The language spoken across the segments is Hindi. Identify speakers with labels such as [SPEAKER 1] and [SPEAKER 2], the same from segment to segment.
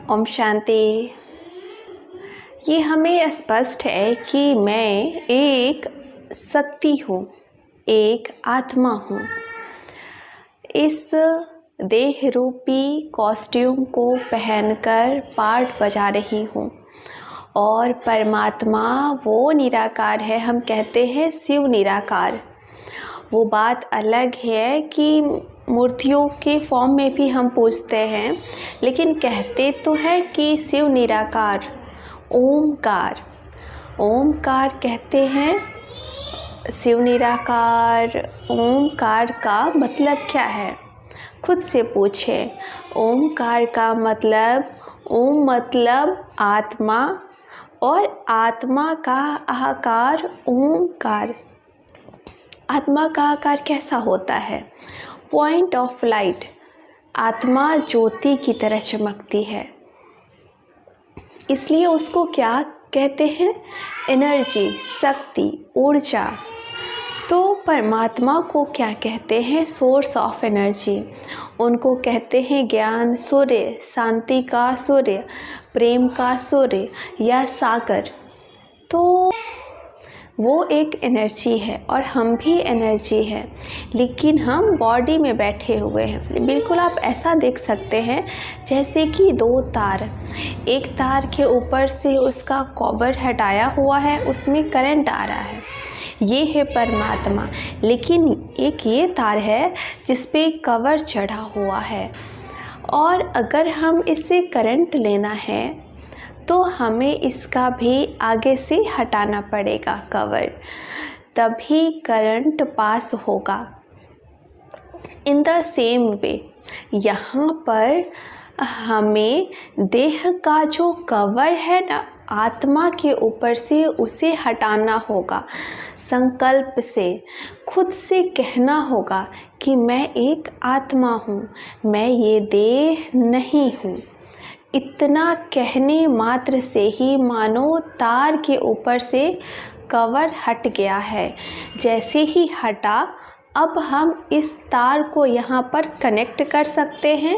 [SPEAKER 1] ओम शांति। ये हमें स्पष्ट है कि मैं एक शक्ति हूँ, एक आत्मा हूँ। इस देह रूपी कॉस्ट्यूम को पहनकर पार्ट बजा रही हूँ और परमात्मा वो निराकार है। हम कहते हैं शिव निराकार। वो बात अलग है कि मूर्तियों के फॉर्म में भी हम पूजते हैं, लेकिन कहते तो है कि शिव निराकार, ओमकार। ओमकार कहते हैं, शिव निराकार। ओमकार का मतलब क्या है? खुद से पूछे। ओमकार का मतलब, ओम मतलब आत्मा और आत्मा का आकार ओमकार। आत्मा का आकार कैसा होता है? Point of light. आत्मा ज्योति की तरह चमकती है, इसलिए उसको क्या कहते हैं? एनर्जी, शक्ति, ऊर्जा। तो परमात्मा को क्या कहते हैं? Source of energy. उनको कहते हैं ज्ञान सूर्य, शांति का सूर्य, प्रेम का सूर्य या सागर। तो वो एक एनर्जी है और हम भी एनर्जी है, लेकिन हम बॉडी में बैठे हुए हैं। बिल्कुल आप ऐसा देख सकते हैं जैसे कि दो तार, एक तार के ऊपर से उसका कवर हटाया हुआ है, उसमें करंट आ रहा है, ये है परमात्मा। लेकिन एक ये तार है जिस पे कवर चढ़ा हुआ है, और अगर हम इससे करंट लेना है तो हमें इसका भी आगे से हटाना पड़ेगा कवर, तभी करंट पास होगा। इन द सेम वे यहाँ पर हमें देह का जो कवर है ना, आत्मा के ऊपर से उसे हटाना होगा। संकल्प से खुद से कहना होगा कि मैं एक आत्मा हूँ, मैं ये देह नहीं हूँ। इतना कहने मात्र से ही मानो तार के ऊपर से कवर हट गया है। जैसे ही हटा, अब हम इस तार को यहाँ पर कनेक्ट कर सकते हैं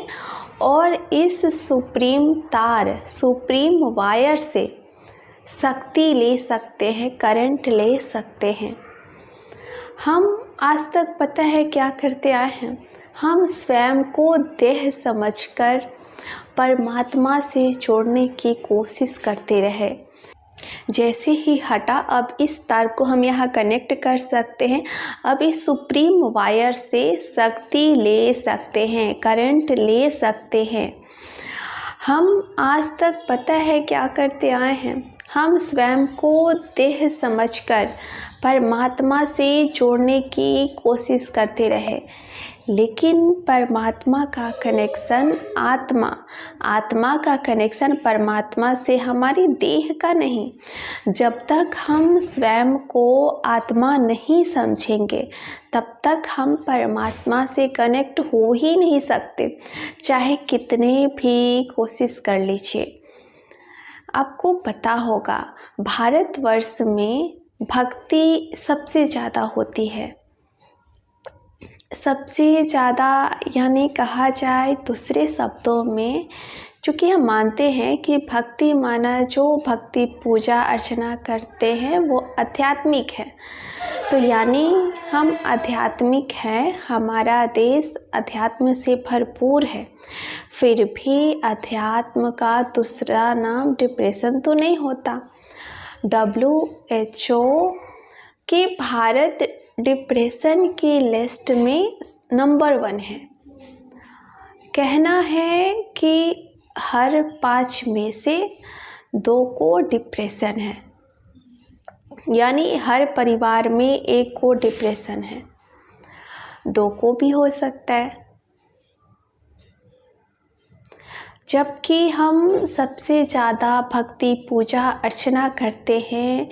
[SPEAKER 1] और इस सुप्रीम तार, सुप्रीम वायर से शक्ति ले सकते हैं, करंट ले सकते हैं। हम आज तक पता है क्या करते आए हैं? हम स्वयं को देह समझकर परमात्मा से जोड़ने की कोशिश करते रहे। जैसे ही हटा, अब इस तार को हम यहाँ कनेक्ट कर सकते हैं। अब इस सुप्रीम वायर से शक्ति ले सकते हैं, करंट ले सकते हैं। हम आज तक पता है क्या करते आए हैं? हम स्वयं को देह समझकर परमात्मा से जोड़ने की कोशिश करते रहे, लेकिन परमात्मा का कनेक्शन आत्मा का कनेक्शन परमात्मा से, हमारी देह का नहीं। जब तक हम स्वयं को आत्मा नहीं समझेंगे, तब तक हम परमात्मा से कनेक्ट हो ही नहीं सकते, चाहे कितने भी कोशिश कर लीजिए। आपको पता होगा भारतवर्ष में भक्ति सबसे ज़्यादा होती है, सबसे ज़्यादा, यानी कहा जाए दूसरे शब्दों में, चूँकि हम मानते हैं कि भक्ति माना जो भक्ति पूजा अर्चना करते हैं वो आध्यात्मिक है, तो यानी हम आध्यात्मिक हैं। हमारा देश अध्यात्म से भरपूर है, फिर भी अध्यात्म का दूसरा नाम डिप्रेशन तो नहीं होता। WHO के भारत डिप्रेशन की लिस्ट में नंबर 1 है। कहना है कि हर 5 में से 2 को डिप्रेशन है, यानी हर परिवार में 1 को डिप्रेशन है, 2 को भी हो सकता है। जबकि हम सबसे ज़्यादा भक्ति पूजा अर्चना करते हैं,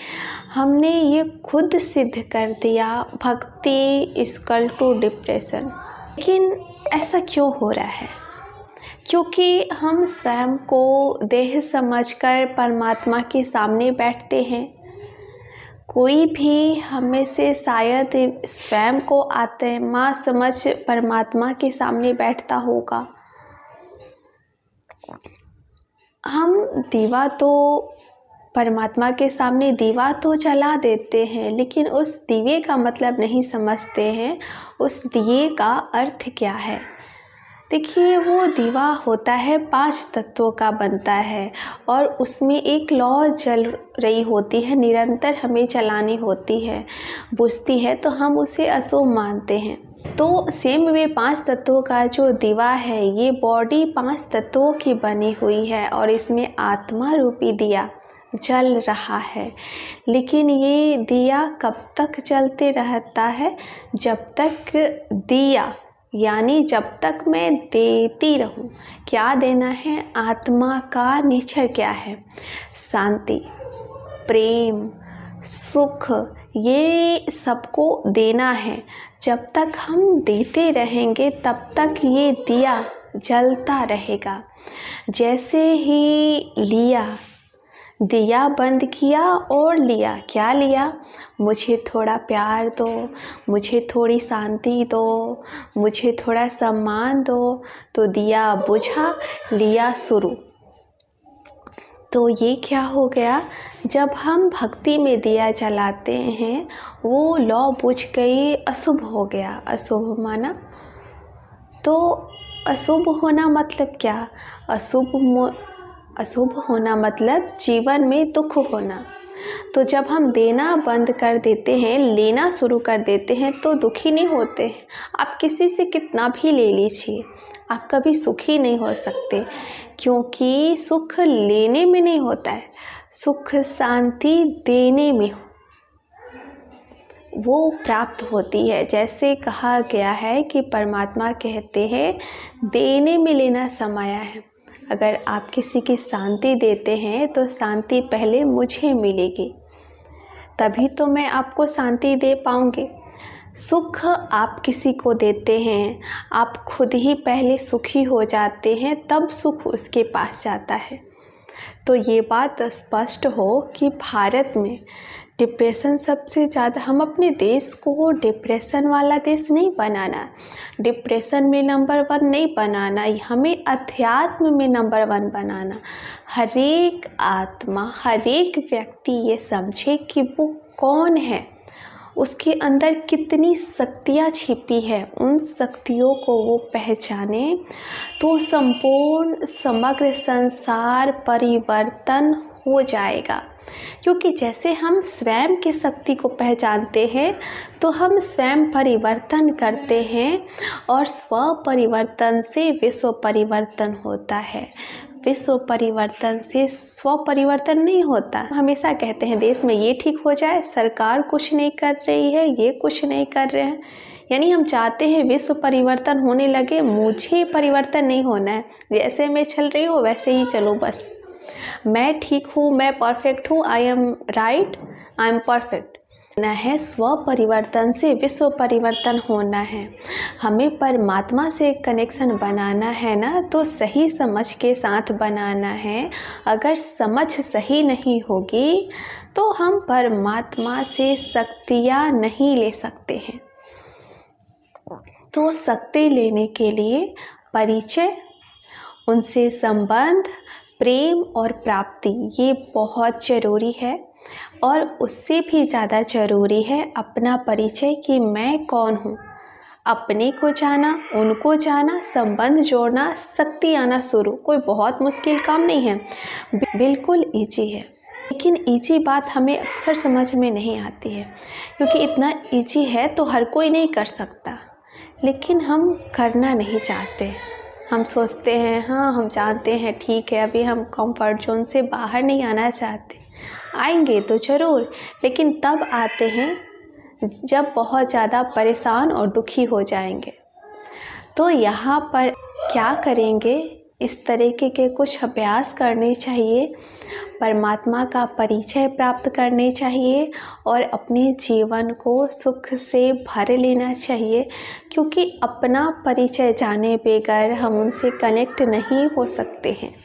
[SPEAKER 1] हमने ये खुद सिद्ध कर दिया, भक्ति इक्वल टू डिप्रेशन। लेकिन ऐसा क्यों हो रहा है? क्योंकि हम स्वयं को देह समझकर परमात्मा के सामने बैठते हैं। कोई भी हमें से शायद स्वयं को आत्मा समझ परमात्मा के सामने बैठता होगा। हम दीवा तो परमात्मा के सामने दीवा तो जला देते हैं, लेकिन उस दिए का मतलब नहीं समझते हैं, उस दिए का अर्थ क्या है। देखिए, वो दीवा होता है 5 तत्वों का बनता है और उसमें एक लौ जल रही होती है, निरंतर हमें चलानी होती है, बुझती है तो हम उसे अशुभ मानते हैं। तो सेम वे 5 तत्वों का जो दीवा है, ये बॉडी 5 तत्वों की बनी हुई है और इसमें आत्मा रूपी दिया जल रहा है। लेकिन ये दिया कब तक जलते रहता है? जब तक दिया यानी जब तक मैं देती रहूं। क्या देना है? आत्मा का नेचर क्या है? शांति, प्रेम, सुख, ये सबको देना है। जब तक हम देते रहेंगे तब तक ये दिया जलता रहेगा। जैसे ही लिया, दिया बंद किया और लिया, क्या लिया? मुझे थोड़ा प्यार दो, मुझे थोड़ी शांति दो, मुझे थोड़ा सम्मान दो, तो दिया बुझा, लिया शुरू। तो ये क्या हो गया? जब हम भक्ति में दिया जलाते हैं, वो लौ बुझ गई, अशुभ हो गया। अशुभ माना तो अशुभ होना मतलब क्या? अशुभ होना मतलब जीवन में दुख होना। तो जब हम देना बंद कर देते हैं, लेना शुरू कर देते हैं, तो दुखी नहीं होते हैं। आप किसी से कितना भी ले लीजिए, आप कभी सुखी नहीं हो सकते, क्योंकि सुख लेने में नहीं होता है, सुख शांति देने में वो प्राप्त होती है। जैसे कहा गया है कि परमात्मा कहते हैं, देने में लेना समाया है। अगर आप किसी की शांति देते हैं तो शांति पहले मुझे मिलेगी, तभी तो मैं आपको शांति दे पाऊँगी। सुख आप किसी को देते हैं, आप खुद ही पहले सुखी हो जाते हैं, तब सुख उसके पास जाता है। तो ये बात स्पष्ट हो कि भारत में डिप्रेशन सबसे ज़्यादा, हम अपने देश को डिप्रेशन वाला देश नहीं बनाना, डिप्रेशन में नंबर 1 नहीं बनाना, हमें अध्यात्म में नंबर 1 बनाना। हर एक आत्मा, हर एक व्यक्ति ये समझे कि वो कौन है, उसके अंदर कितनी शक्तियाँ छिपी है, उन शक्तियों को वो पहचाने तो संपूर्ण समग्र संसार परिवर्तन हो जाएगा। क्योंकि जैसे हम स्वयं की शक्ति को पहचानते हैं तो हम स्वयं परिवर्तन करते हैं और स्व परिवर्तन से विश्व परिवर्तन होता है। विश्व परिवर्तन से स्व परिवर्तन नहीं होता। हमेशा कहते हैं देश में ये ठीक हो जाए, सरकार कुछ नहीं कर रही है, ये कुछ नहीं कर रहे हैं, यानी हम चाहते हैं विश्व परिवर्तन होने लगे, मुझे परिवर्तन नहीं होना है, जैसे मैं चल रही हूँ वैसे ही चलो, बस मैं ठीक हूँ, मैं परफेक्ट हूँ, I am right, I am perfect ना है। स्व परिवर्तन से विश्व परिवर्तन होना है। हमें परमात्मा से कनेक्शन बनाना है ना, तो सही समझ के साथ बनाना है। अगर समझ सही नहीं होगी तो हम परमात्मा से शक्तियाँ नहीं ले सकते हैं। तो शक्ति लेने के लिए परिचय, उनसे संबंध, प्रेम और प्राप्ति, ये बहुत ज़रूरी है। और उससे भी ज़्यादा ज़रूरी है अपना परिचय कि मैं कौन हूँ। अपने को जाना, उनको जाना, संबंध जोड़ना, शक्ति आना शुरू। कोई बहुत मुश्किल काम नहीं है, बिल्कुल ईजी है। लेकिन ईजी बात हमें अक्सर समझ में नहीं आती है, क्योंकि इतना ईजी है तो हर कोई नहीं कर सकता, लेकिन हम करना नहीं चाहते। हम सोचते हैं हाँ हम जानते हैं, ठीक है, अभी हम कंफर्ट जोन से बाहर नहीं आना चाहते। आएंगे तो ज़रूर, लेकिन तब आते हैं जब बहुत ज़्यादा परेशान और दुखी हो जाएंगे। तो यहाँ पर क्या करेंगे, इस तरीके के कुछ अभ्यास करने चाहिए, परमात्मा का परिचय प्राप्त करने चाहिए और अपने जीवन को सुख से भर लेना चाहिए, क्योंकि अपना परिचय जाने बगैर हम उनसे कनेक्ट नहीं हो सकते हैं।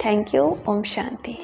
[SPEAKER 1] Thank you. ओम शांति।